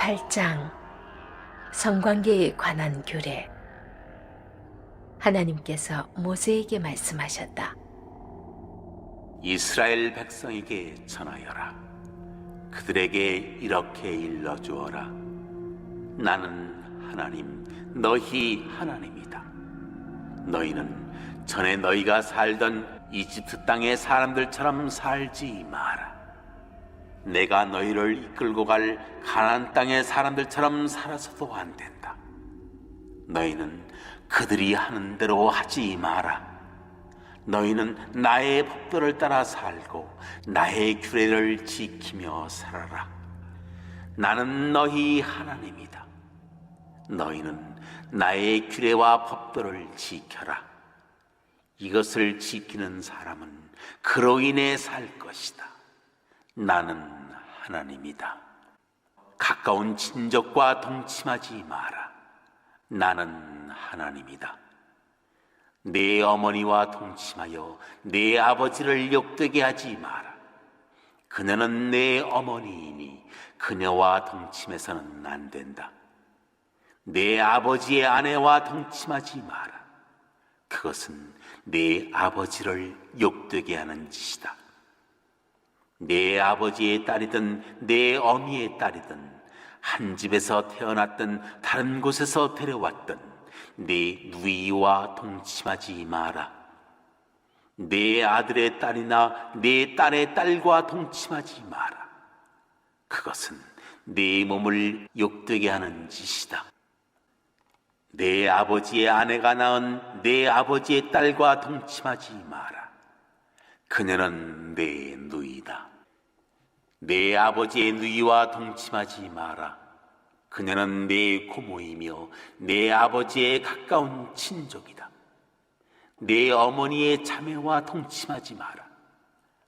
8장 성관계에 관한 규례. 하나님께서 모세에게 말씀하셨다. 이스라엘 백성에게 전하여라. 그들에게 이렇게 일러주어라. 나는 하나님, 너희 하나님이다. 너희는 전에 너희가 살던 이집트 땅의 사람들처럼 살지 마라. 내가 너희를 이끌고 갈 가나안 땅의 사람들처럼 살아서도 안 된다. 너희는 그들이 하는 대로 하지 마라. 너희는 나의 법도를 따라 살고 나의 규례를 지키며 살아라. 나는 너희 하나님이다. 너희는 나의 규례와 법도를 지켜라. 이것을 지키는 사람은 그로 인해 살 것이다. 나는 하나님이다. 가까운 친족과 동침하지 마라. 나는 하나님이다. 내 어머니와 동침하여 내 아버지를 욕되게 하지 마라. 그녀는 내 어머니이니 그녀와 동침해서는 안 된다. 내 아버지의 아내와 동침하지 마라. 그것은 내 아버지를 욕되게 하는 짓이다. 내 아버지의 딸이든 내 어미의 딸이든 한 집에서 태어났든 다른 곳에서 데려왔든 네 누이와 동침하지 마라. 내 아들의 딸이나 내 딸의 딸과 동침하지 마라. 그것은 네 몸을 욕되게 하는 짓이다. 내 아버지의 아내가 낳은 내 아버지의 딸과 동침하지 마라. 그녀는 내 누이다. 내 아버지의 누이와 동침하지 마라. 그녀는 내 고모이며 내 아버지의 가까운 친족이다. 내 어머니의 자매와 동침하지 마라.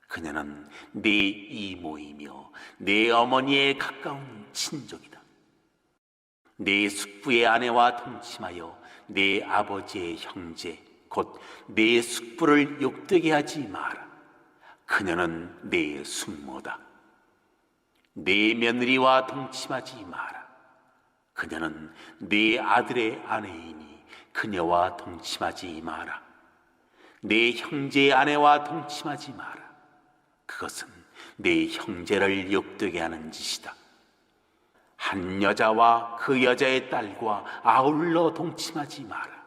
그녀는 내 이모이며 내 어머니의 가까운 친족이다. 내 숙부의 아내와 동침하여 내 아버지의 형제 곧 내 숙부를 욕되게 하지 마라. 그녀는 내 숙모다. 내 며느리와 동침하지 마라. 그녀는 네 아들의 아내이니 그녀와 동침하지 마라. 내 형제의 아내와 동침하지 마라. 그것은 내 형제를 욕되게 하는 짓이다. 한 여자와 그 여자의 딸과 아울러 동침하지 마라.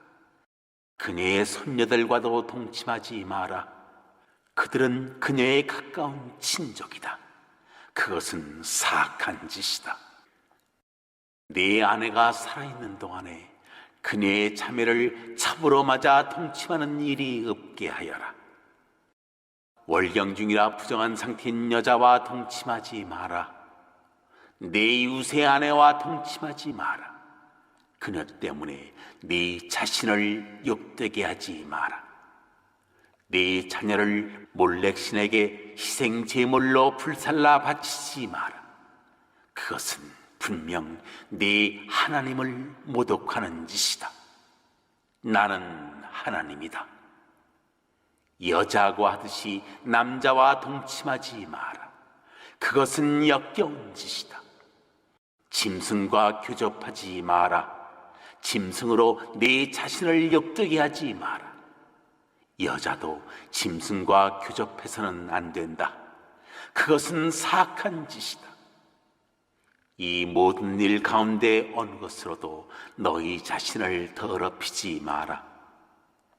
그녀의 손녀들과도 동침하지 마라. 그들은 그녀의 가까운 친족이다. 그것은 사악한 짓이다. 네 아내가 살아있는 동안에 그녀의 자매를 첩으로 맞아 동침하는 일이 없게 하여라. 월경 중이라 부정한 상태인 여자와 동침하지 마라. 내 이웃의 아내와 동침하지 마라. 그녀 때문에 네 자신을 욕되게 하지 마라. 네 자녀를 몰렉신에게 희생 제물로 불살라 바치지 마라. 그것은 분명 네 하나님을 모독하는 짓이다. 나는 하나님이다. 여자하고 하듯이 남자와 동침하지 마라. 그것은 역겨운 짓이다. 짐승과 교접하지 마라. 짐승으로 네 자신을 욕되게 하지 마라. 여자도 짐승과 교접해서는 안 된다. 그것은 사악한 짓이다. 이 모든 일 가운데 어느 것으로도 너희 자신을 더럽히지 마라.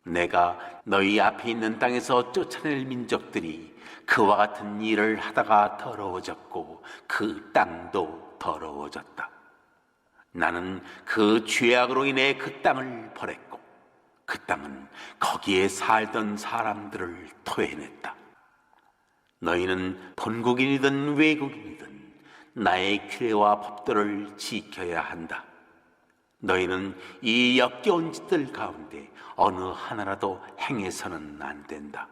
내가 너희 앞에 있는 땅에서 쫓아낼 민족들이 그와 같은 일을 하다가 더러워졌고 그 땅도 더러워졌다. 나는 그 죄악으로 인해 그 땅을 벌했고 그 땅은 거기에 살던 사람들을 토해냈다. 너희는 본국인이든 외국인이든 나의 규례와 법도를 지켜야 한다. 너희는 이 역겨운 짓들 가운데 어느 하나라도 행해서는 안 된다.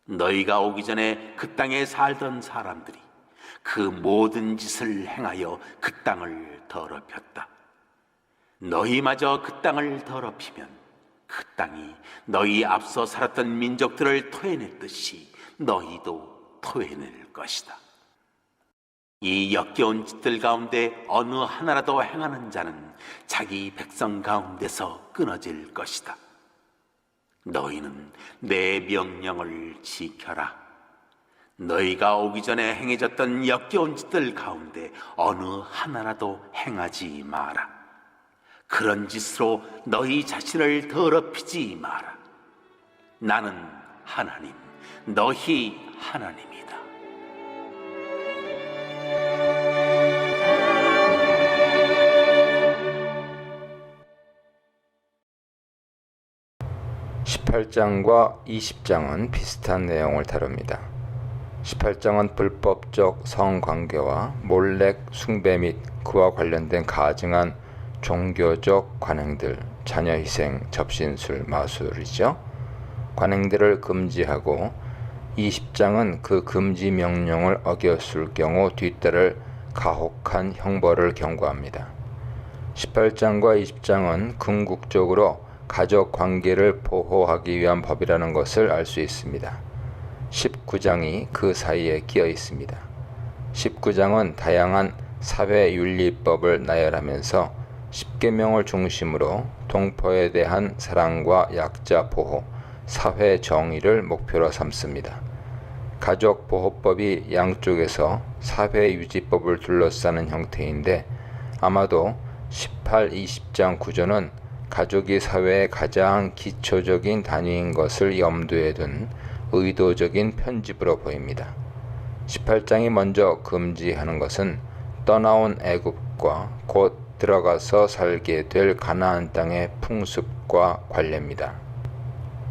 너희가 오기 전에 그 땅에 살던 사람들이 그 모든 짓을 행하여 그 땅을 더럽혔다. 너희마저 그 땅을 더럽히면 그 땅이 너희 앞서 살았던 민족들을 토해냈듯이 너희도 토해낼 것이다. 이 역겨운 짓들 가운데 어느 하나라도 행하는 자는 자기 백성 가운데서 끊어질 것이다. 너희는 내 명령을 지켜라. 너희가 오기 전에 행해졌던 역겨운 짓들 가운데 어느 하나라도 행하지 마라. 그런 짓으로 너희 자신을 더럽히지 마라. 나는 하나님, 너희 하나님이다. (18장과) (20장은) 비슷한 내용을 다룹니다. 18장은 불법적 성관계와 몰렉 숭배 및 그와 관련된 가증한 종교적 관행들, 자녀희생, 접신술, 마술이죠. 관행들을 금지하고 20장은 그 금지 명령을 어겼을 경우 뒤따를 가혹한 형벌을 경고합니다. 18장과 20장은 궁극적으로 가족 관계를 보호하기 위한 법이라는 것을 알 수 있습니다. 19장이 그 사이에 끼어 있습니다. 19장은 다양한 사회윤리법을 나열하면서 10계명을 중심으로 동포에 대한 사랑과 약자 보호, 사회 정의를 목표로 삼습니다. 가족보호법이 양쪽에서 사회유지법을 둘러싸는 형태인데 아마도 18, 20장 구조는 가족이 사회의 가장 기초적인 단위인 것을 염두에 둔 의도적인 편집으로 보입니다. 18장이 먼저 금지하는 것은 떠나온 애굽과 곧 들어가서 살게 될 가나안 땅의 풍습과 관례입니다.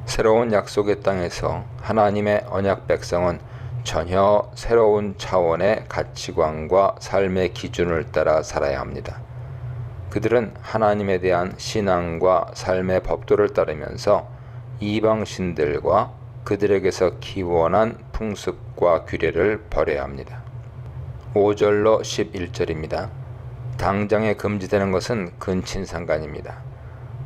새로운 약속의 땅에서 하나님의 언약 백성은 전혀 새로운 차원의 가치관과 삶의 기준을 따라 살아야 합니다. 그들은 하나님에 대한 신앙과 삶의 법도를 따르면서 이방신들과 그들에게서 기원한 풍습과 규례를 버려야 합니다. 5절로 11절입니다. 당장에 금지되는 것은 근친상간입니다.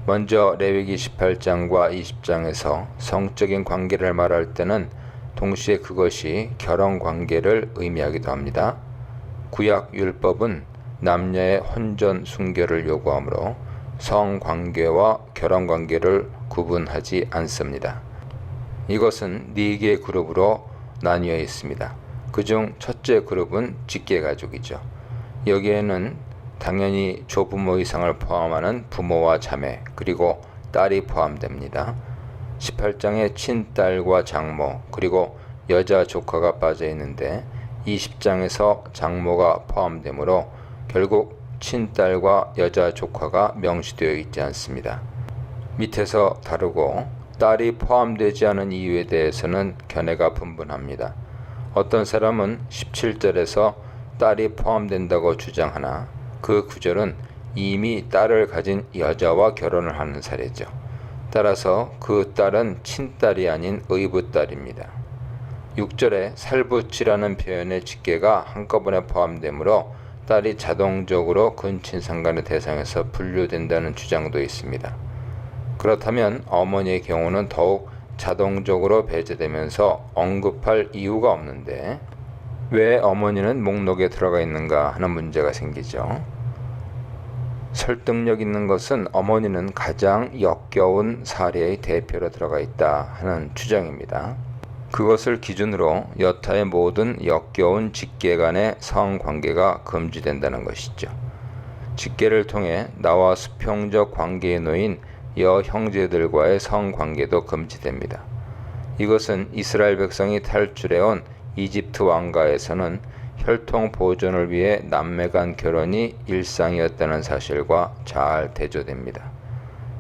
먼저 레위기 18장과 20장에서 성적인 관계를 말할 때는 동시에 그것이 결혼관계를 의미하기도 합니다. 구약 율법은 남녀의 혼전 순결을 요구하므로 성관계와 결혼관계를 구분하지 않습니다. 이것은 4개의 그룹으로 나뉘어 있습니다. 그중 첫째 그룹은 직계가족이죠. 여기에는 당연히 조부모 이상을 포함하는 부모와 자매 그리고 딸이 포함됩니다. 18장에 친딸과 장모 그리고 여자 조카가 빠져 있는데 20장에서 장모가 포함되므로 결국 친딸과 여자 조카가 명시되어 있지 않습니다. 밑에서 다루고 딸이 포함되지 않은 이유에 대해서는 견해가 분분합니다. 어떤 사람은 17절에서 딸이 포함된다고 주장하나 그 구절은 이미 딸을 가진 여자와 결혼을 하는 사례죠. 따라서 그 딸은 친딸이 아닌 의붓딸입니다. 6절에 살붙이라는 표현의 직계가 한꺼번에 포함되므로 딸이 자동적으로 근친상간의 대상에서 분류된다는 주장도 있습니다. 그렇다면 어머니의 경우는 더욱 자동적으로 배제되면서 언급할 이유가 없는데 왜 어머니는 목록에 들어가 있는가 하는 문제가 생기죠. 설득력 있는 것은 어머니는 가장 역겨운 사례의 대표로 들어가 있다 하는 주장입니다. 그것을 기준으로 여타의 모든 역겨운 직계 간의 성관계가 금지된다는 것이죠. 직계를 통해 나와 수평적 관계에 놓인 여형제들과의 성관계도 금지됩니다. 이것은 이스라엘 백성이 탈출해온 이집트 왕가에서는 혈통 보존을 위해 남매 간 결혼이 일상이었다는 사실과 잘 대조됩니다.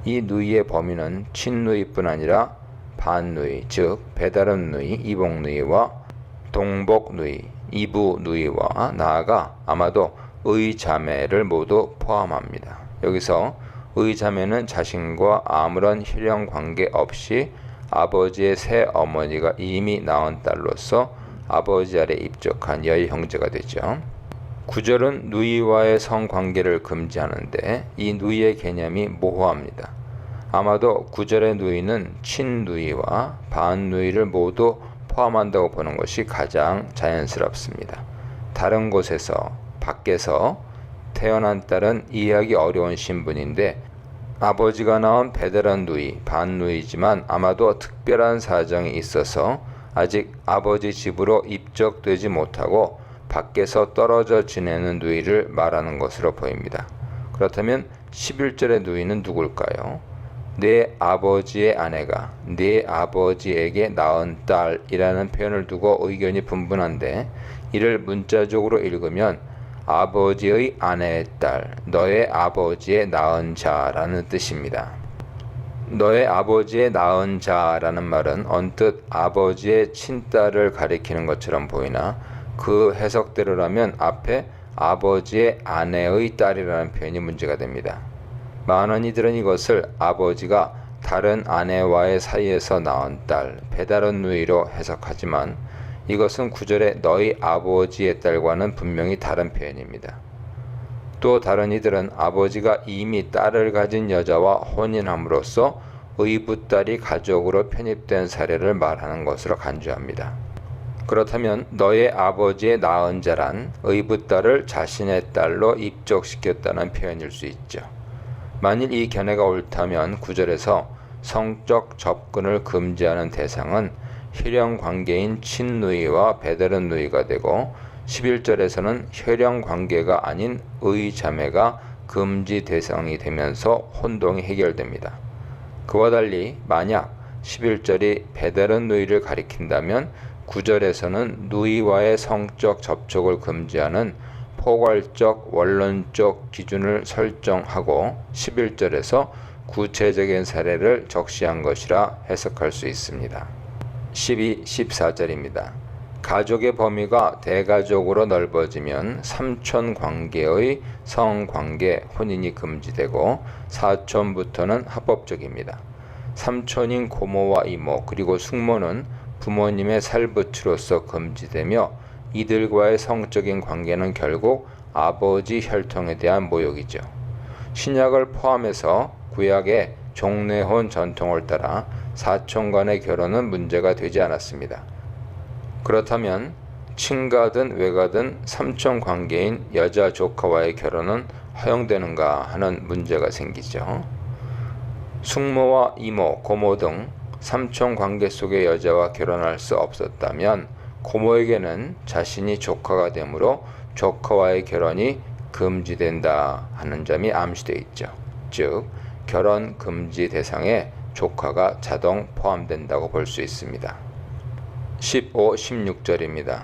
이 누이의 범위는 친누이뿐 아니라 반누이, 즉 배다른 누이, 이복 누이와 동복 누이, 이부 누이와 나아가 아마도 의자매를 모두 포함합니다. 여기서 의자매는 자신과 아무런 혈연 관계 없이 아버지의 새 어머니가 이미 낳은 딸로서 아버지 아래 입적한 여형제가 되죠. 9절은 누이와의 성관계를 금지하는데 이 누이의 개념이 모호합니다. 아마도 9절의 누이는 친누이와 반누이를 모두 포함한다고 보는 것이 가장 자연스럽습니다. 다른 곳에서 밖에서 태어난 딸은 이해하기 어려운 신분인데 아버지가 낳은 베테랑 누이, 반누이지만 아마도 특별한 사정이 있어서 아직 아버지 집으로 입적되지 못하고 밖에서 떨어져 지내는 누이를 말하는 것으로 보입니다. 그렇다면 11절의 누이는 누굴까요? 내 아버지의 아내가 네 아버지에게 낳은 딸이라는 표현을 두고 의견이 분분한데 이를 문자적으로 읽으면 아버지의 아내의 딸, 너의 아버지의 낳은 자라는 뜻입니다. 너의 아버지의 낳은 자라는 말은 언뜻 아버지의 친딸을 가리키는 것처럼 보이나 그 해석대로라면 앞에 아버지의 아내의 딸이라는 표현이 문제가 됩니다. 많은 이들은 이것을 아버지가 다른 아내와의 사이에서 낳은 딸, 배다른 누이로 해석하지만 이것은 구절의 너희 아버지의 딸과는 분명히 다른 표현입니다. 또 다른 이들은 아버지가 이미 딸을 가진 여자와 혼인함으로써 의붓딸이 가족으로 편입된 사례를 말하는 것으로 간주합니다. 그렇다면 너의 아버지의 낳은 자란 의붓딸을 자신의 딸로 입적시켰다는 표현일 수 있죠. 만일 이 견해가 옳다면 9절에서 성적 접근을 금지하는 대상은 혈연 관계인 친누이와 배다른 누이가 되고 11절에서는 혈연 관계가 아닌 의자매가 금지 대상이 되면서 혼동이 해결됩니다. 그와 달리 만약 11절이 배다른 누이를 가리킨다면 9절에서는 누이와의 성적 접촉을 금지하는 포괄적 원론적 기준을 설정하고 11절에서 구체적인 사례를 적시한 것이라 해석할 수 있습니다. 12, 14절입니다. 가족의 범위가 대가족으로 넓어지면 삼촌 관계의 성관계 혼인이 금지되고 사촌부터는 합법적입니다. 삼촌인 고모와 이모 그리고 숙모는 부모님의 살부치로서 금지되며 이들과의 성적인 관계는 결국 아버지 혈통에 대한 모욕이죠. 신약을 포함해서 구약의 종례혼 전통을 따라 사촌 간의 결혼은 문제가 되지 않았습니다. 그렇다면 친가든 외가든 삼촌 관계인 여자 조카와의 결혼은 허용되는가 하는 문제가 생기죠. 숙모와 이모, 고모 등 삼촌 관계 속의 여자와 결혼할 수 없었다면 고모에게는 자신이 조카가 되므로 조카와의 결혼이 금지된다 하는 점이 암시되어 있죠. 즉 결혼 금지 대상에 조카가 자동 포함된다고 볼 수 있습니다. 15, 16절입니다.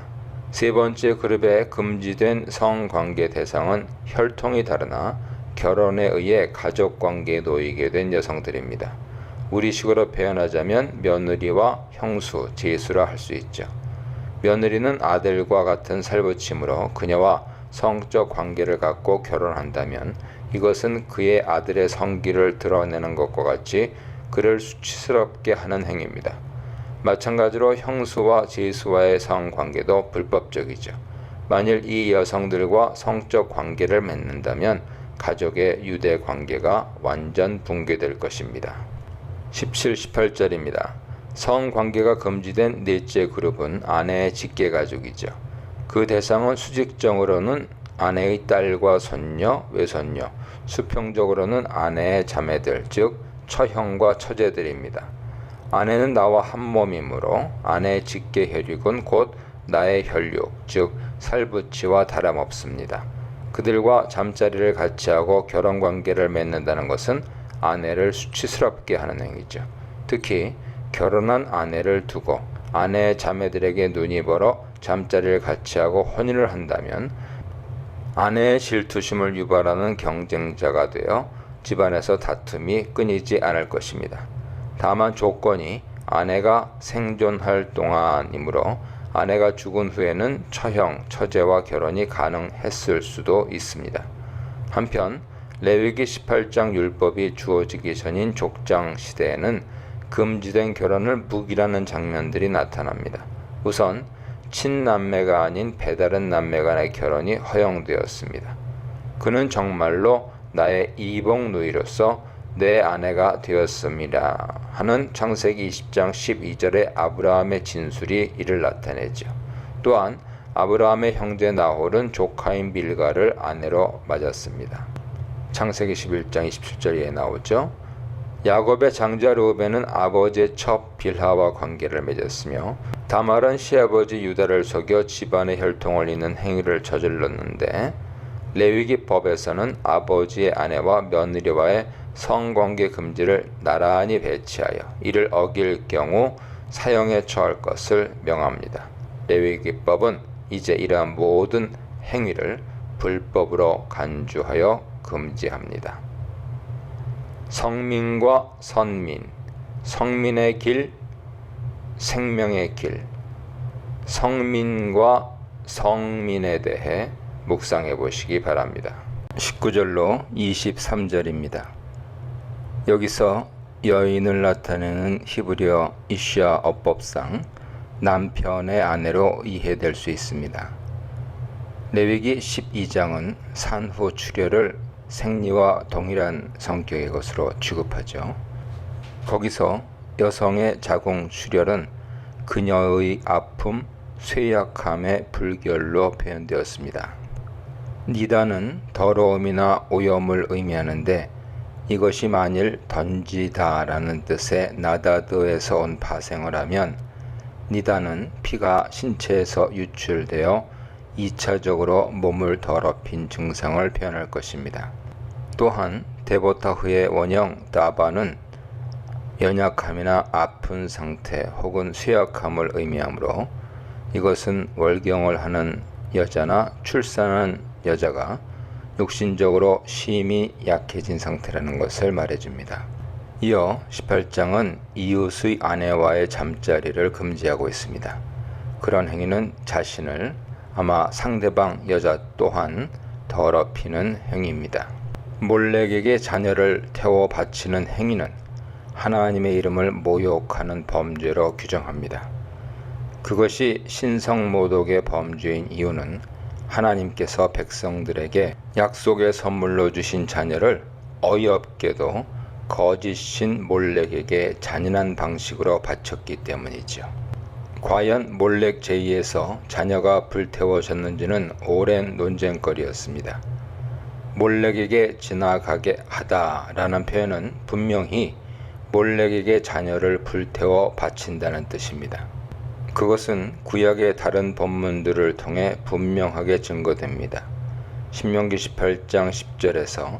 세 번째 그룹의 금지된 성관계 대상은 혈통이 다르나 결혼에 의해 가족관계에 놓이게 된 여성들입니다. 우리식으로 표현하자면 며느리와 형수, 제수라 할 수 있죠. 며느리는 아들과 같은 살부침으로 그녀와 성적 관계를 갖고 결혼한다면 이것은 그의 아들의 성기를 드러내는 것과 같이 그를 수치스럽게 하는 행위입니다. 마찬가지로 형수와 제수와의 성관계도 불법적이죠. 만일 이 여성들과 성적 관계를 맺는다면 가족의 유대 관계가 완전 붕괴될 것입니다. 17, 18절입니다. 성관계가 금지된 넷째 그룹은 아내의 직계가족이죠. 그 대상은 수직적으로는 아내의 딸과 손녀, 외손녀, 수평적으로는 아내의 자매들, 즉 처형과 처제들입니다. 아내는 나와 한 몸이므로 아내의 직계 혈육은 곧 나의 혈육, 즉 살부치와 다름없습니다. 그들과 잠자리를 같이 하고 결혼관계를 맺는다는 것은 아내를 수치스럽게 하는 행위죠. 특히 결혼한 아내를 두고 아내의 자매들에게 눈이 멀어 잠자리를 같이 하고 혼인을 한다면 아내의 질투심을 유발하는 경쟁자가 되어 집안에서 다툼이 끊이지 않을 것입니다. 다만 조건이 아내가 생존할 동안이므로 아내가 죽은 후에는 처형, 처제와 결혼이 가능했을 수도 있습니다. 한편 레위기 18장 율법이 주어지기 전인 족장 시대에는 금지된 결혼을 묵이라는 장면들이 나타납니다. 우선 친남매가 아닌 배다른 남매 간의 결혼이 허용되었습니다. 그는 정말로 나의 이복 누이로서 내 아내가 되었습니다 하는 창세기 20장 12절의 아브라함의 진술이 이를 나타내죠. 또한 아브라함의 형제 나홀은 조카인 밀가를 아내로 맞았습니다. 창세기 11장 27절에 나오죠. 야곱의 장자 르우벤은 아버지의 첩 빌하와 관계를 맺었으며 다말은 시아버지 유다를 속여 집안의 혈통을 잇는 행위를 저질렀는데 레위기 법에서는 아버지의 아내와 며느리와의 성관계 금지를 나란히 배치하여 이를 어길 경우 사형에 처할 것을 명합니다. 레위기법은 이제 이러한 모든 행위를 불법으로 간주하여 금지합니다. 성민과 선민, 성민의 길, 생명의 길, 성민과 성민에 대해 묵상해 보시기 바랍니다. 19절로 23절입니다. 여기서 여인을 나타내는 히브리어 이시아 어법상 남편의 아내로 이해될 수 있습니다. 레위기 12장은 산후 출혈을 생리와 동일한 성격의 것으로 취급하죠. 거기서 여성의 자궁 출혈은 그녀의 아픔, 쇠약함의 불결로 표현되었습니다. 니다는 더러움이나 오염을 의미하는데 이것이 만일 던지다라는 뜻의 나다드에서 온 파생을 하면 니다는 피가 신체에서 유출되어 2차적으로 몸을 더럽힌 증상을 표현할 것입니다. 또한 데보타흐의 원형 다바는 연약함이나 아픈 상태 혹은 쇠약함을 의미하므로 이것은 월경을 하는 여자나 출산한 여자가 육신적으로 심히 약해진 상태라는 것을 말해줍니다. 이어 18장은 이웃의 아내와의 잠자리를 금지하고 있습니다. 그런 행위는 자신을 아마 상대방 여자 또한 더럽히는 행위입니다. 몰렉에게 자녀를 태워 바치는 행위는 하나님의 이름을 모욕하는 범죄로 규정합니다. 그것이 신성모독의 범죄인 이유는 하나님께서 백성들에게 약속의 선물로 주신 자녀를 어이없게도 거짓신 몰렉에게 잔인한 방식으로 바쳤기 때문이죠. 과연 몰렉 제의에서 자녀가 불태워졌는지는 오랜 논쟁거리였습니다. 몰렉에게 지나가게 하다라는 표현은 분명히 몰렉에게 자녀를 불태워 바친다는 뜻입니다. 그것은 구약의 다른 본문들을 통해 분명하게 증거됩니다. 신명기 18장 10절에서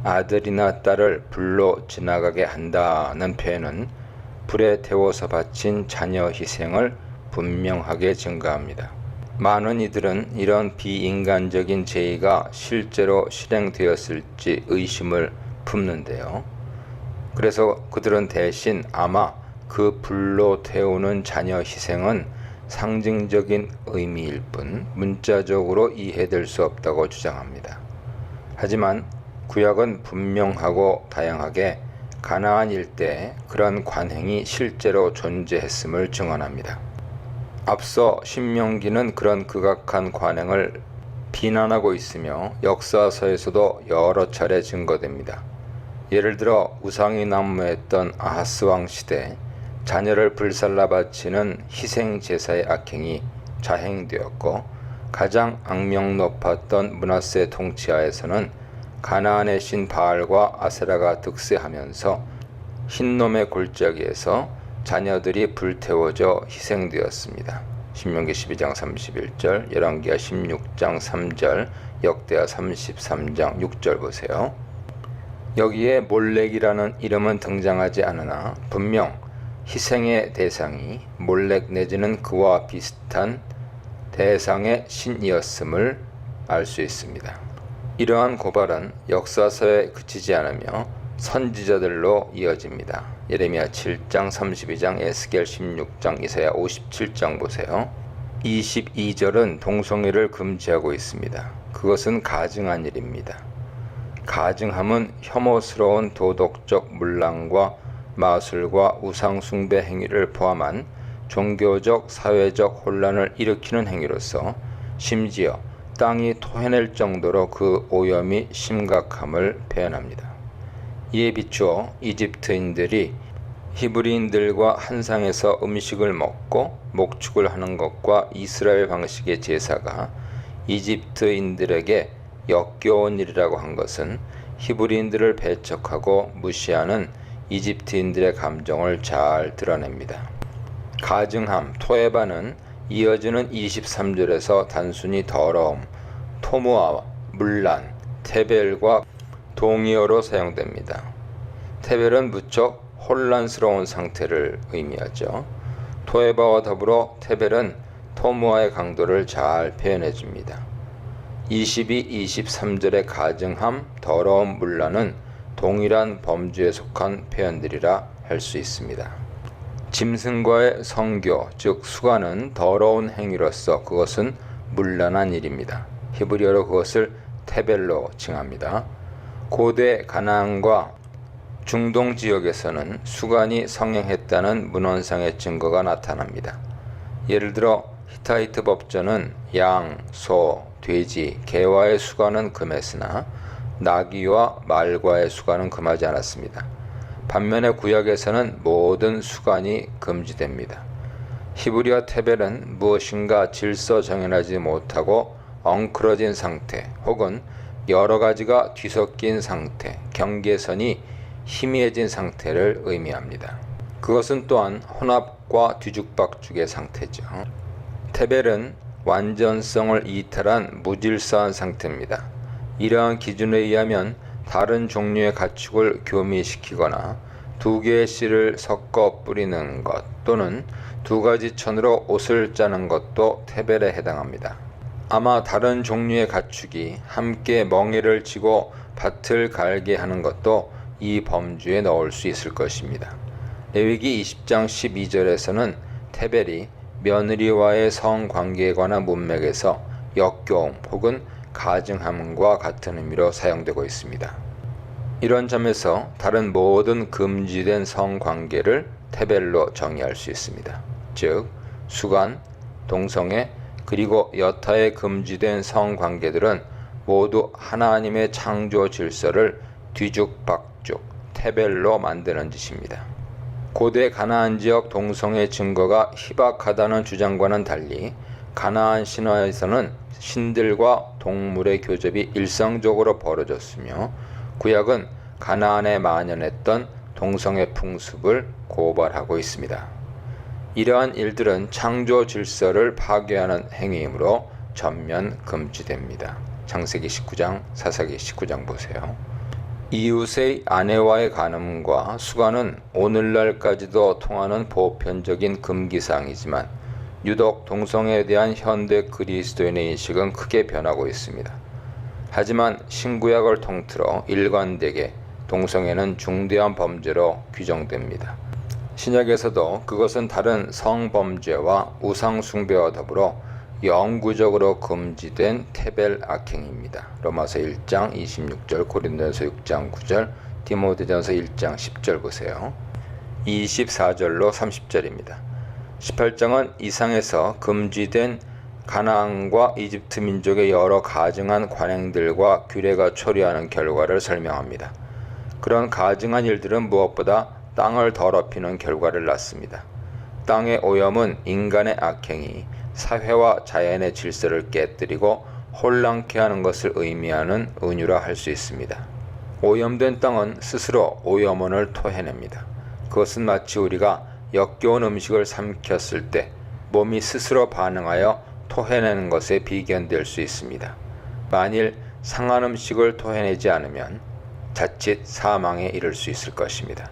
아들이나 딸을 불로 지나가게 한다는 표현은 불에 태워서 바친 자녀 희생을 분명하게 증가합니다. 많은 이들은 이런 비인간적인 제의가 실제로 실행되었을지 의심을 품는데요. 그래서 그들은 대신 아마 그 불로 태우는 자녀 희생은 상징적인 의미일 뿐 문자적으로 이해될 수 없다고 주장합니다. 하지만 구약은 분명하고 다양하게 가나안 일대에 그런 관행이 실제로 존재했음을 증언합니다. 앞서 신명기는 그런 극악한 관행을 비난하고 있으며 역사서에서도 여러 차례 증거됩니다. 예를 들어 우상이 난무했던 아하스 왕 시대 자녀를 불살라 바치는 희생 제사의 악행이 자행되었고 가장 악명 높았던 므낫세 통치하에서는 가나안의 신 바알과 아세라가 득세하면서 흰놈의 골짜기에서 자녀들이 불태워져 희생되었습니다. 신명기 12장 31절, 열왕기하 16장 3절, 역대하 33장 6절 보세요. 여기에 몰렉이라는 이름은 등장하지 않으나 분명 희생의 대상이 몰렉 내지는 그와 비슷한 대상의 신이었음을 알 수 있습니다. 이러한 고발은 역사서에 그치지 않으며 선지자들로 이어집니다. 예레미야 7장, 32장, 에스겔 16장, 이사야 57장 보세요. 22절은 동성애를 금지하고 있습니다. 그것은 가증한 일입니다. 가증함은 혐오스러운 도덕적 문란과 마술과 우상 숭배 행위를 포함한 종교적, 사회적 혼란을 일으키는 행위로서 심지어 땅이 토해낼 정도로 그 오염이 심각함을 표현합니다. 이에 비추어 이집트인들이 히브리인들과 한 상에서 음식을 먹고 목축을 하는 것과 이스라엘 방식의 제사가 이집트인들에게 역겨운 일이라고 한 것은 히브리인들을 배척하고 무시하는 이집트인들의 감정을 잘 드러냅니다. 가증함, 토에바는 이어지는 23절에서 단순히 더러움, 토무아, 문란, 테벨과 동의어로 사용됩니다. 테벨은 무척 혼란스러운 상태를 의미하죠. 토에바와 더불어 테벨은 토무아의 강도를 잘 표현해 줍니다. 22, 23절의 가증함, 더러움, 문란은 동일한 범주에 속한 표현들이라 할 수 있습니다. 짐승과의 성교, 즉 수간은 더러운 행위로서 그것은 문란한 일입니다. 히브리어로 그것을 테벨로 칭합니다. 고대 가나안과 중동 지역에서는 수간이 성행했다는 문헌상의 증거가 나타납니다. 예를 들어 히타이트 법전은 양, 소, 돼지, 개와의 수간은 금했으나 나귀와 말과의 수간은 금하지 않았습니다. 반면에 구약에서는 모든 수간이 금지됩니다. 히브리어 테벨은 무엇인가 질서 정연하지 못하고 엉클어진 상태 혹은 여러 가지가 뒤섞인 상태, 경계선이 희미해진 상태를 의미합니다. 그것은 또한 혼합과 뒤죽박죽의 상태죠. 테벨은 완전성을 이탈한 무질서한 상태입니다. 이러한 기준에 의하면 다른 종류의 가축을 교미시키거나 두 개의 씨를 섞어 뿌리는 것 또는 두 가지 천으로 옷을 짜는 것도 테벨에 해당합니다. 아마 다른 종류의 가축이 함께 멍에를 치고 밭을 갈게 하는 것도 이 범주에 넣을 수 있을 것입니다. 레위기 20장 12절에서는 테벨이 며느리와의 성관계에 관한 문맥에서 역겨움 혹은 가증함과 같은 의미로 사용되고 있습니다. 이런 점에서 다른 모든 금지된 성관계를 테벨로 정의할 수 있습니다. 즉, 수간, 동성애, 그리고 여타의 금지된 성관계들은 모두 하나님의 창조 질서를 뒤죽박죽, 테벨로 만드는 짓입니다. 고대 가나안 지역 동성애 증거가 희박하다는 주장과는 달리 가나안 신화에서는 신들과 동물의 교접이 일상적으로 벌어졌으며 구약은 가나안에 만연했던 동성애 풍습을 고발하고 있습니다. 이러한 일들은 창조 질서를 파괴하는 행위이므로 전면 금지됩니다. 창세기 19장, 사사기 19장 보세요. 이웃의 아내와의 간음과 수간은 오늘날까지도 통하는 보편적인 금기사항이지만 유독 동성애에 대한 현대 그리스도인의 인식은 크게 변하고 있습니다. 하지만 신구약을 통틀어 일관되게 동성애는 중대한 범죄로 규정됩니다. 신약에서도 그것은 다른 성범죄와 우상숭배와 더불어 영구적으로 금지된 테벨 악행입니다. 로마서 1장 26절, 고린도전서 6장 9절, 디모데전서 1장 10절 보세요. 24절로 30절입니다. 18장은 이상에서 금지된 가나안과 이집트 민족의 여러 가증한 관행들과 규례가 초래하는 결과를 설명합니다. 그런 가증한 일들은 무엇보다 땅을 더럽히는 결과를 낳습니다. 땅의 오염은 인간의 악행이 사회와 자연의 질서를 깨뜨리고 혼란케 하는 것을 의미하는 은유라 할 수 있습니다. 오염된 땅은 스스로 오염원을 토해냅니다. 그것은 마치 우리가 역겨운 음식을 삼켰을 때 몸이 스스로 반응하여 토해내는 것에 비견될 수 있습니다. 만일 상한 음식을 토해내지 않으면 자칫 사망에 이를 수 있을 것입니다.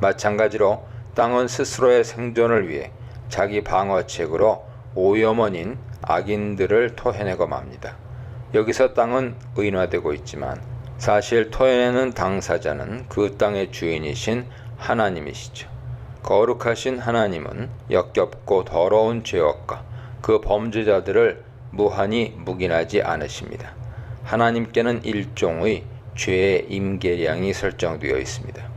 마찬가지로 땅은 스스로의 생존을 위해 자기 방어책으로 오염원인 악인들을 토해내고 맙니다. 여기서 땅은 의인화되고 있지만 사실 토해내는 당사자는 그 땅의 주인이신 하나님이시죠. 거룩하신 하나님은 역겹고 더러운 죄악과 그 범죄자들을 무한히 묵인하지 않으십니다. 하나님께는 일종의 죄의 임계량이 설정되어 있습니다.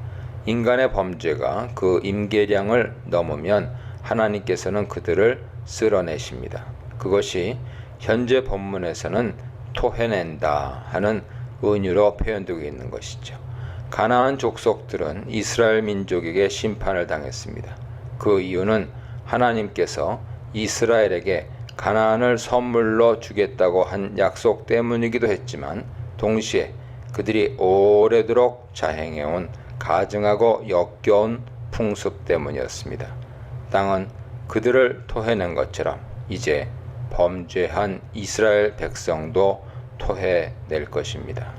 인간의 범죄가 그 임계량을 넘으면 하나님께서는 그들을 쓸어내십니다. 그것이 현재 본문에서는 토해낸다 하는 은유로 표현되고 있는 것이죠. 가나안 족속들은 이스라엘 민족에게 심판을 당했습니다. 그 이유는 하나님께서 이스라엘에게 가나안을 선물로 주겠다고 한 약속 때문이기도 했지만 동시에 그들이 오래도록 자행해온 가증하고 역겨운 풍습 때문이었습니다. 땅은 그들을 토해낸 것처럼 이제 범죄한 이스라엘 백성도 토해낼 것입니다.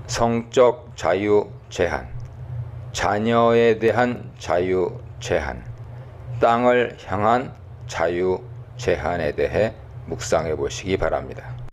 성적 자유 제한, 자녀에 대한 자유 제한, 땅을 향한 자유 제한에 대해 묵상해 보시기 바랍니다.